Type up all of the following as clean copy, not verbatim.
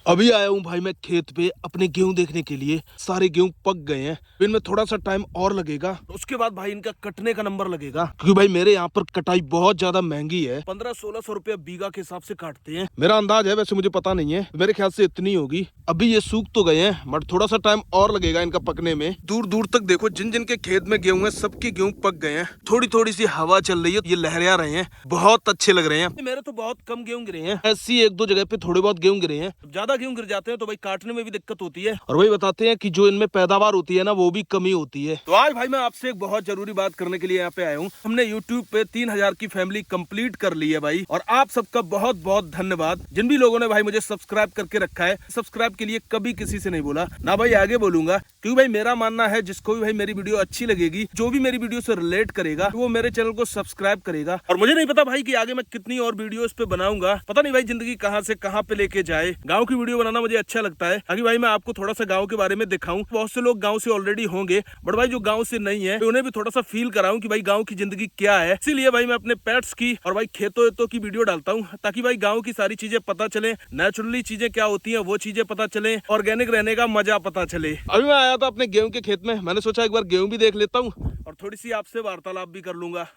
अभी आया हूँ भाई मैं खेत पे अपने गेहूं देखने के लिए। सारे गेहूं पक गए हैं, इनमें थोड़ा सा टाइम और लगेगा। उसके बाद भाई इनका कटने का नंबर लगेगा, क्योंकि भाई मेरे यहाँ पर कटाई बहुत ज्यादा महंगी है। 1500-1600 रुपया बीघा के हिसाब से काटते हैं। मेरा अंदाज है, वैसे मुझे पता नहीं है, मेरे ख्याल से इतनी होगी। अभी ये सूख तो गए हैं बट थोड़ा सा टाइम और लगेगा इनका पकने में। दूर दूर तक देखो, जिन जिन के खेत में गेहूं है सबके गेहूं पक गए हैं। थोड़ी थोड़ी सी हवा चल रही है, ये लहरा रहे हैं, बहुत अच्छे लग रहे हैं। मेरे तो बहुत कम गेहूं गिरे हैं, ऐसी एक दो जगह पे थोड़े बहुत गेहूं गिरे हैं। ज्यादा गेहूं गिर जाते हैं तो भाई काटने में भी दिक्कत होती है। और वही बताते हैं कि जो इनमें पैदावार होती है ना, वो भी कमी होती है। तो आज भाई मैं आपसे एक बहुत जरूरी बात करने के लिए यहाँ पे आया हूँ। हमने YouTube पे 3000 की फैमिली कंप्लीट कर ली है भाई, और आप सबका बहुत बहुत धन्यवाद। जिन भी लोगों ने भाई मुझे सब्सक्राइब करके रखा है, सब्सक्राइब के लिए कभी किसी से नहीं बोला ना भाई, आगे बोलूंगा। क्योंकि भाई मेरा मानना है, जिसको भी भाई मेरी वीडियो अच्छी लगेगी, जो भी मेरी वीडियो से रिलेट करेगा, वो मेरे चैनल को सब्सक्राइब करेगा। और मुझे नहीं पता भाई कि आगे मैं कितनी और वीडियो पे बनाऊंगा, पता नहीं भाई जिंदगी कहाँ से कहाँ पे लेके जाए। गाँव की वीडियो बनाना मुझे अच्छा लगता है, ताकि भाई मैं आपको थोड़ा सा गाँव के बारे में दिखाऊं। बहुत से लोग गाँव से ऑलरेडी होंगे, बट भाई जो गाँव से नहीं है, उन्हें भी थोड़ा सा फील कराऊं कि भाई गाँव की जिंदगी क्या है। इसीलिए भाई मैं अपने पेट्स की और भाई खेतों वेतों की वीडियो डालता हूँ, ताकि भाई गाँव की सारी चीजें पता चले, नेचुरली चीजें क्या होती है वो चीजें पता चले, ऑर्गेनिक रहने का मजा पता चले। अभी मैं आया था अपने गेहूं के खेत में, मैंने सोचा एक बार गेहूं भी देख लेता हूँ और थोड़ी सी आपसे वार्तालाप भी कर लूंगा।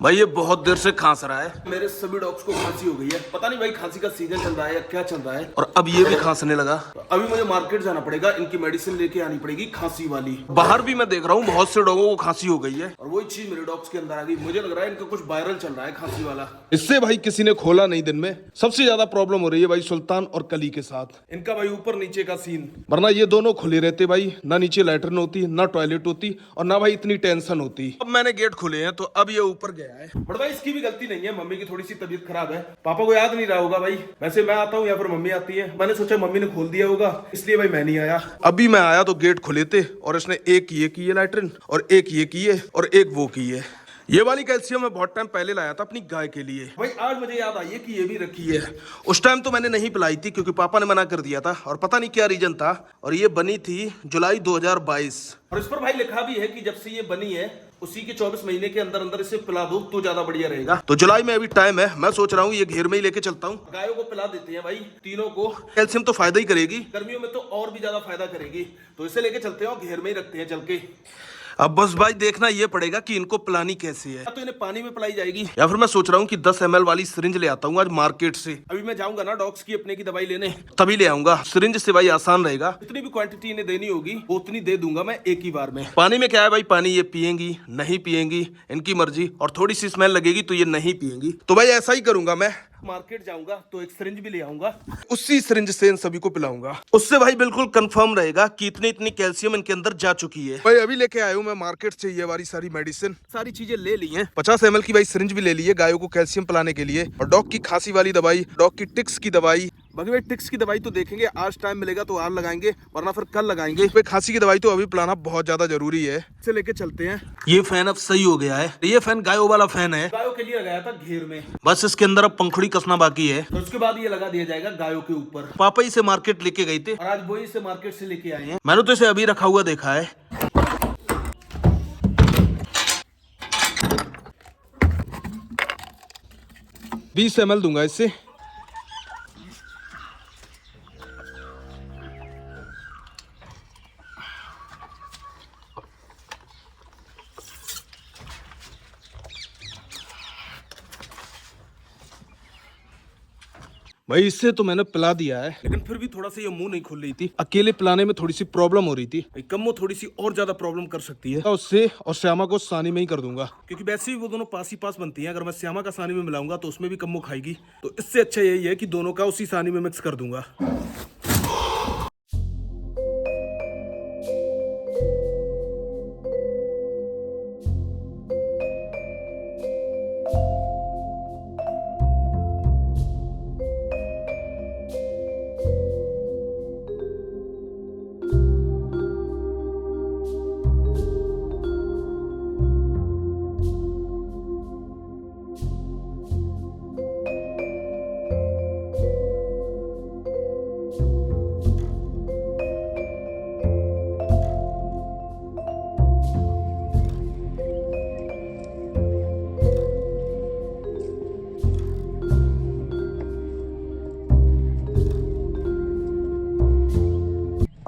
भाई ये बहुत देर से खांस रहा है, मेरे सभी डॉग्स को खांसी हो गई है। पता नहीं भाई खांसी का सीजन चल रहा है या क्या चल रहा है, और अब ये भी खांसने लगा। तो अभी मुझे मार्केट जाना पड़ेगा, इनकी मेडिसिन लेके आनी पड़ेगी खांसी वाली। बाहर भी मैं देख रहा हूँ बहुत से डॉगों को खांसी हो गई है, और वही चीज मेरे डॉग्स के अंदर आ गई। मुझे लग रहा है इनका कुछ वायरल चल रहा है खांसी वाला। इससे भाई किसी ने खोला नहीं दिन में। सबसे ज्यादा प्रॉब्लम हो रही है भाई सुल्तान और कली के साथ। इनका भाई ऊपर नीचे का सीन, वरना ये दोनों खुले रहते भाई, ना नीचे लैट्रिन होती, ना टॉयलेट होती, और ना भाई इतनी टेंशन होती। अब मैंने गेट खोले हैं तो अब ये ऊपर गया है। बट भाई इसकी भी गलती नहीं है, मम्मी की थोड़ी सी तबीयत खराब है। पापा को याद नहीं रहा होगा भाई, वैसे मैं आता हूँ या फिर मम्मी आती है। मैंने सोचा मम्मी ने खोल दिया होगा, इसलिए भाई मैं नहीं आया। अभी मैं आया तो गेट खुले थे, और इसने एक ये की है लैट्रिन, और एक ये की है, और एक वो की है। ये वाली कैल्शियम मैं बहुत टाइम पहले लाया था अपनी गाय के लिए। भाई आज मुझे याद आई है कि ये भी रखी है। उस टाइम तो मैंने नहीं पिलाई थी, क्योंकि पापा ने मना कर दिया था, और पता नहीं क्या रीजन था। और ये बनी थी जुलाई 2022, और इस पर भाई लिखा भी है कि जब से ये बनी है उसी के 24 महीने के अंदर अंदर इसे पिला दो तो ज्यादा बढ़िया रहेगा। तो जुलाई में अभी टाइम है, मैं सोच रहा हूँ ये घेर में ही लेके चलता हूँ। गायों को पिला देते हैं भाई, तीनों को। कैल्शियम तो फायदा ही करेगी, गर्मियों में तो और भी ज्यादा फायदा करेगी। तो इसे लेके चलते हैं और घेर में ही रखते हैं चल के। अब बस भाई देखना ये पड़ेगा कि इनको पिलानी कैसे है। तो इन्हें पानी में पिलाई जाएगी, या फिर मैं सोच रहा हूँ कि 10 ml वाली सिरिंज ले आता हूँ आज मार्केट से। अभी मैं जाऊंगा ना डॉग्स की अपने की दवाई लेने, तभी ले आऊंगा। सिरिंज से भाई आसान रहेगा, जितनी भी क्वांटिटी इन्हें देनी होगी वो उतनी दे दूंगा मैं एक ही बार में। पानी में क्या है भाई, पानी ये पियेंगी नहीं पियेंगी इनकी मर्जी, और थोड़ी सी स्मेल लगेगी तो ये नहीं पियेंगी। तो भाई ऐसा ही करूंगा, मैं मार्केट जाऊंगा तो एक सिरिंज भी ले आऊंगा, उसी सिरिंज से इन सभी को पिलाऊंगा। उससे भाई बिल्कुल कंफर्म रहेगा कि इतनी इतनी कैल्शियम इनके अंदर जा चुकी है। भाई अभी लेके आया हूँ मैं मार्केट से ये वाली सारी मेडिसिन, सारी चीजें ले ली हैं। 50 ml की भाई सिरिंज भी ले ली है गायों को कैल्शियम पिलाने के लिए, और डॉग की खांसी वाली दवाई, डॉग की टिक्स की दवाई। बाकी भाई टिक्स की दवाई तो देखेंगे, आज टाइम मिलेगा तो आज लगाएंगे, वरना फिर कल लगाएंगे। भाई खांसी की दवाई तो अभी पिलाना बहुत ज्यादा जरूरी है। इसे लेके चलते हैं। ये फैन अब सही हो गया है, ये फैन गायों वाला फैन है, गायों के लिए लगाया था घेर में। बस इसके अंदर अब पंखुड़ी कसना बाकी है, तो उसके बाद ये लगा दिया जाएगा गायों के ऊपर। पापा इसे मार्केट लेके गए थे, और आज वो इसे मार्केट से लेके आए हैं। मैंने तो इसे अभी रखा हुआ देखा है। 20 ml दूंगा इससे। भाई इससे तो मैंने पिला दिया है, लेकिन फिर भी थोड़ा सा ये मुंह नहीं खुल रही थी। अकेले पिलाने में थोड़ी सी प्रॉब्लम हो रही थी। कम्मो थोड़ी सी और ज्यादा प्रॉब्लम कर सकती है, तो उससे और श्यामा को सानी में ही कर दूंगा, क्योंकि वैसे भी वो दोनों पास ही पास बनती हैं। अगर मैं श्यामा का सानी में मिलाऊंगा तो उसमें भी कम्मो खाएगी, तो इससे अच्छा यही है कि दोनों का उसी सानी में मिक्स कर दूंगा।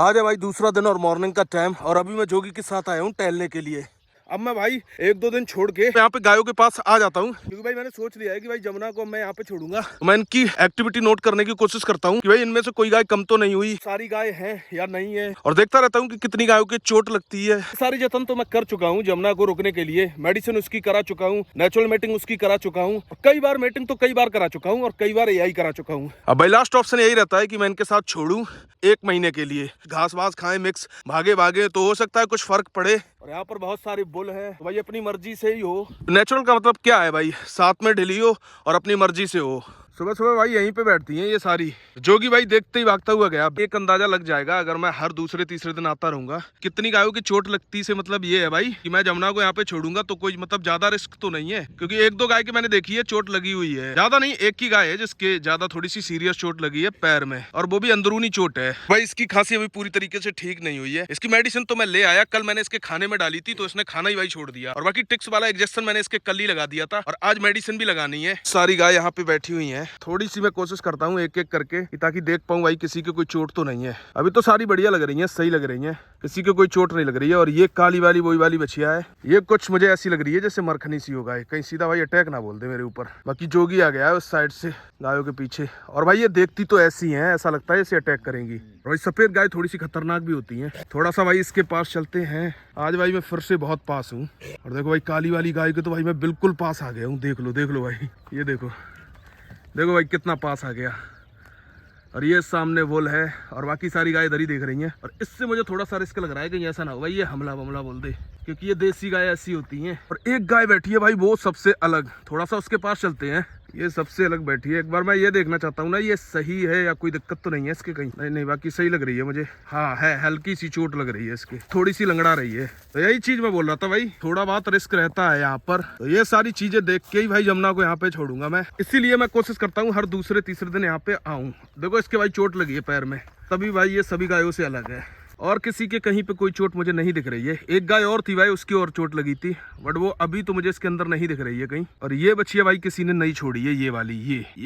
आज है भाई दूसरा दिन और मॉर्निंग का टाइम, और अभी मैं जोगी के साथ आया हूँ टहलने के लिए। अब मैं भाई 1-2 दिन छोड़ के यहाँ पे गायों के पास आ जाता हूँ, क्योंकि भाई मैंने सोच लिया है कि भाई जमुना को मैं यहाँ पे छोड़ूंगा। तो मैं इनकी एक्टिविटी नोट करने की कोशिश करता हूँ कि भाई इनमें से कोई गाय कम तो नहीं हुई, सारी गाय हैं या नहीं है, और देखता रहता हूँ कि कितनी गायों की चोट लगती है। सारी जतन तो मैं कर चुका हूँ जमुना को रोकने के लिए, मेडिसिन उसकी करा चुका हूँ, नेचुरल मेटिंग उसकी करा चुका हूँ, कई बार मेटिंग तो कई बार करा चुका हूँ, और कई बार एआई करा चुका हूँ। अब भाई लास्ट ऑप्शन यही रहता है कि मैं इनके साथ छोड़ूं 1 महीने के लिए, घास वास खाएं मिक्स, भागे भागे, तो हो सकता है कुछ फर्क पड़े। और यहाँ पर बहुत सारे बुल है, तो भाई अपनी मर्जी से ही हो। नेचुरल का मतलब क्या है भाई, साथ में ढिली हो और अपनी मर्जी से हो। सुबह सुबह भाई यहीं पे बैठती हैं ये सारी। जोगी भाई देखते ही भागता हुआ गया। एक अंदाजा लग जाएगा अगर मैं हर दूसरे तीसरे दिन आता रहूंगा कितनी गायों की चोट लगती से मतलब ये है भाई कि मैं जमुना को यहाँ पे छोड़ूंगा तो कोई मतलब ज्यादा रिस्क तो नहीं है, क्योंकि 1-2 गाय की मैंने देखी है चोट लगी हुई है, ज्यादा नहीं, एक ही गाय है जिसके ज्यादा थोड़ी सी सीरियस चोट लगी है पैर में, और वो भी अंदरूनी चोट है। भाई इसकी खांसी अभी पूरी तरीके से ठीक नहीं हुई है। इसकी मेडिसिन तो मैं ले आया, कल मैंने इसके खाने में डाली थी तो इसने खाना ही भाई छोड़ दिया, और बाकी टिक्स वाला इंजेक्शन मैंने इसके कल ही लगा दिया था, और आज मेडिसिन भी लगानी है। सारी गाय यहाँ पे बैठी हुई है, थोड़ी सी मैं कोशिश करता हूँ एक एक करके ताकि देख पाऊँ भाई किसी की कोई चोट तो नहीं है। अभी तो सारी बढ़िया लग रही है, सही लग रही है, किसी की कोई चोट नहीं लग रही है। और ये काली वाली वही वाली बछिया है, ये कुछ मुझे ऐसी लग रही है जैसे मरखनी सी होगा, कहीं सीधा भाई अटैक ना बोल दे मेरे ऊपर। बाकी जोगी आ गया है उस साइड से गायों के पीछे, और भाई ये देखती तो ऐसी है, ऐसा लगता है इसे अटैक करेंगी। और भाई सफेद गाय थोड़ी सी खतरनाक भी होती है। थोड़ा सा भाई इसके पास चलते हैं। आज भाई मैं फिर से बहुत पास हूँ, और देखो भाई काली वाली गाय के तो भाई मैं बिल्कुल पास आ गया हूँ। देख लो भाई, ये देखो भाई कितना पास आ गया। और ये सामने वोल है, और बाकी सारी गाय इधर ही देख रही हैं। और इससे मुझे थोड़ा सा रिस्क लग रहा है कि ऐसा ना हो भाई ये हमला बमला बोल दे, क्योंकि ये देसी गाय ऐसी होती हैं। और एक गाय बैठी है भाई वो सबसे अलग, थोड़ा सा उसके पास चलते हैं। ये सबसे अलग बैठी है, एक बार मैं ये देखना चाहता हूँ ना ये सही है या कोई दिक्कत तो नहीं है इसके कहीं। नहीं बाकी सही लग रही है मुझे। हाँ है, हल्की सी चोट लग रही है इसकी, थोड़ी सी लंगड़ा रही है। तो यही चीज मैं बोल रहा था भाई, थोड़ा बहुत रिस्क रहता है यहाँ पर। तो ये सारी चीजें देख के ही भाई जमुना को यहाँ पे छोड़ूंगा मैं, इसीलिए मैं कोशिश करता हूँ हर दूसरे तीसरे दिन यहाँ पे आऊँ। देखो इसके भाई चोट लगी है पैर में, तभी भाई ये सभी गायों से अलग है, और किसी के कहीं पे कोई चोट मुझे नहीं दिख रही है। एक गाय और थी भाई उसकी और चोट लगी थी, बट वो अभी तो मुझे इसके अंदर नहीं दिख रही है कहीं। और ये बछिया भाई किसी ने नहीं छोड़ी है, ये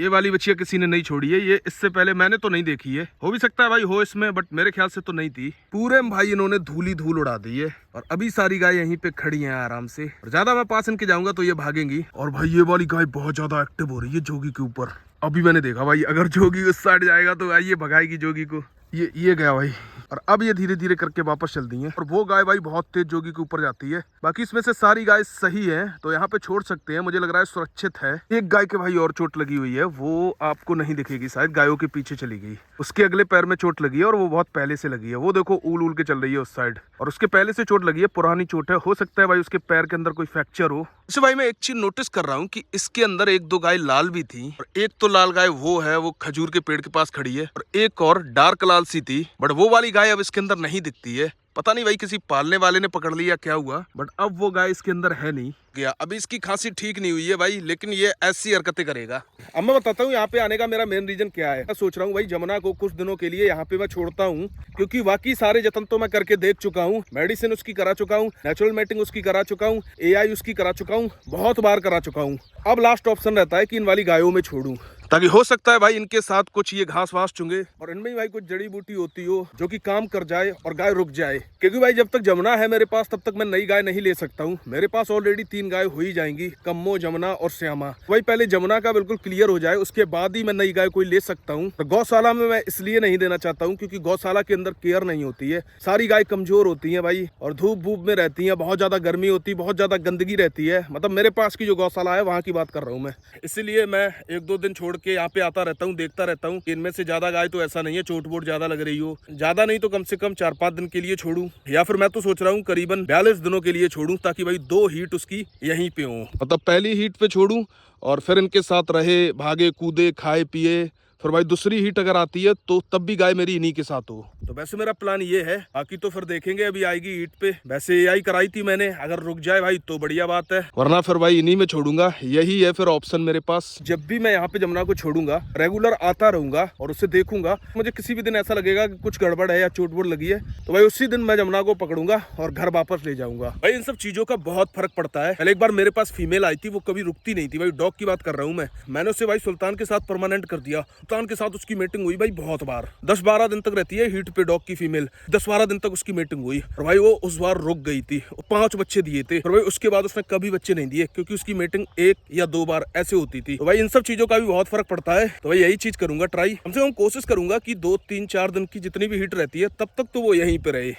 वाली बछिया किसी ने नहीं छोड़ी है। ये इससे पहले मैंने तो नहीं देखी है, हो भी सकता है भाई हो इसमें, बट मेरे ख्याल से तो नहीं थी। पूरे में भाई इन्होंने धूल उड़ा दी है, और अभी सारी गाय यहीं पे खड़ी है आराम से। और ज्यादा मैं पास इनके जाऊंगा तो ये भागेंगी। और भाई ये वाली गाय बहुत ज्यादा एक्टिव हो रही है जोगी के ऊपर। अभी मैंने देखा भाई अगर जोगी उस साइड जाएगा तो भाई ये भगाएगी जोगी को। ये गया भाई, और अब ये धीरे धीरे करके वापस चल दी है। और वो गाय भाई बहुत तेज जोगी के ऊपर जाती है। बाकी इसमें से सारी गाय सही है, तो यहाँ पे छोड़ सकते हैं, मुझे लग रहा है सुरक्षित है। एक गाय के भाई और चोट लगी हुई है, वो आपको नहीं दिखेगी शायद, गायों के पीछे चली गई। उसके अगले पैर में चोट लगी है, और वो बहुत पहले से लगी है। वो देखो ऊल के चल रही है उस साइड, और उसके पहले से चोट लगी है, पुरानी चोट है। हो सकता है भाई उसके पैर के अंदर कोई फ्रैक्चर हो। वैसे भाई मैं एक चीज नोटिस कर रहा हूँ कि इसके अंदर 1-2 गाय लाल भी थी, और एक तो लाल गाय वो है, वो खजूर के पेड़ के पास खड़ी है, और एक और डार्क लाल सी थी, बट वो वाली गाय अब इसके अंदर नहीं दिखती है। पता नहीं भाई किसी पालने वाले ने पकड़ लिया क्या हुआ, बट अब वो गाय इसके अंदर है नहीं गया। अभी इसकी खांसी ठीक नहीं हुई है भाई, लेकिन ये ऐसी हरकतें करेगा। अब मैं बताता हूँ यहाँ पे आने का मेरा मेन रीजन क्या है। मैं सोच रहा हूँ भाई जमुना को कुछ दिनों के लिए यहाँ पे मैं छोड़ता हूँ, क्योंकि बाकी सारे जतन तो मैं करके देख चुका हूँ। मेडिसिन उसकी करा चुका हूँ, नेचुरल मेटिंग उसकी करा चुका हूँ, एआई उसकी करा चुका हूँ, बहुत बार करा चुका हूँ। अब लास्ट ऑप्शन रहता है कि इन वाली गायों में छोड़ूं, ताकि हो सकता है भाई इनके साथ कुछ ये घास वास चुंगे, और इनमें ही भाई कुछ जड़ी बूटी होती हो जो कि काम कर जाए और गाय रुक जाए। क्योंकि भाई जब तक जमुना है मेरे पास तब तक मैं नई गाय नहीं ले सकता हूँ। मेरे पास ऑलरेडी 3 गाय हो ही जाएंगी, कम्मो, जमुना और श्यामा। भाई पहले जमुना का बिल्कुल क्लियर हो जाए, उसके बाद ही मैं नई गाय कोई ले सकता हूँ। तो गौशाला में मैं इसलिए नहीं देना चाहता हूँ क्योंकि गौशाला के अंदर केयर नहीं होती है, सारी गाय कमजोर होती है भाई, और धूप वूप में रहती है, बहुत ज्यादा गर्मी होती है, बहुत ज्यादा गंदगी रहती है। मतलब मेरे पास की जो गौशाला है वहाँ की बात कर रहा हूँ मैं, इसलिए मैं 1-2 दिन छोड़ के यहाँ पे आता रहता हूँ, देखता रहता हूँ। इनमें से ज्यादा गाय तो ऐसा नहीं है चोट वोट ज्यादा लग रही हो, ज्यादा नहीं तो कम से कम 4-5 दिन के लिए छोड़ूं, या फिर मैं तो सोच रहा हूँ करीबन 42 दिनों के लिए छोड़ूं, ताकि भाई 2 हीट उसकी यहीं पे हो। मतलब पहली हीट पे छोड़ूं और फिर इनके साथ रहे, भागे कूदे, खाए पिए, फिर भाई दूसरी हीट अगर आती है तो तब भी गाय मेरी इन्हीं के साथ हो। तो वैसे मेरा प्लान ये है, बाकी तो फिर देखेंगे, अभी आएगी हीट पे। वैसे एआई कराई थी मैंने, अगर रुक जाए भाई तो बढ़िया बात है, वरना फिर भाई इन्हीं में छोड़ूंगा। यही है फिर ऑप्शन मेरे पास। जब भी मैं यहाँ पे जमुना को छोड़ूंगा, रेगुलर आता रहूंगा और उसे देखूंगा। मुझे किसी भी दिन ऐसा लगेगा कि कुछ गड़बड़ है या चोट वोट लगी है, तो भाई उसी दिन मैं जमुना को पकड़ूंगा और घर वापस ले जाऊंगा। भाई इन सब चीजों का बहुत फर्क पड़ता है। पहले एक बार मेरे पास फीमेल आई थी, वो कभी रुकती नहीं थी भाई, डॉग की बात कर रहा हूँ मैंने उससे भाई सुल्तान के साथ परमानेंट कर दिया, कप्तान के साथ उसकी मीटिंग हुई भाई बहुत बार, 10-12 दिन तक रहती है हीट पे डॉग की फीमेल, 10-12 दिन तक उसकी मीटिंग हुई और भाई वो उस बार रुक गई थी, 5 बच्चे दिए थे और भाई उसके बाद उसने कभी बच्चे नहीं दिए क्योंकि उसकी मीटिंग 1 या 2 बार ऐसे होती थी। तो भाई इन सब चीजों का भी बहुत फर्क पड़ता है। तो भाई यही चीज करूंगा ट्राई, कम से कम कोशिश करूंगा कि 2-3-4 दिन की जितनी भी हीट रहती है तब तक तो वो यहीं पे रहे।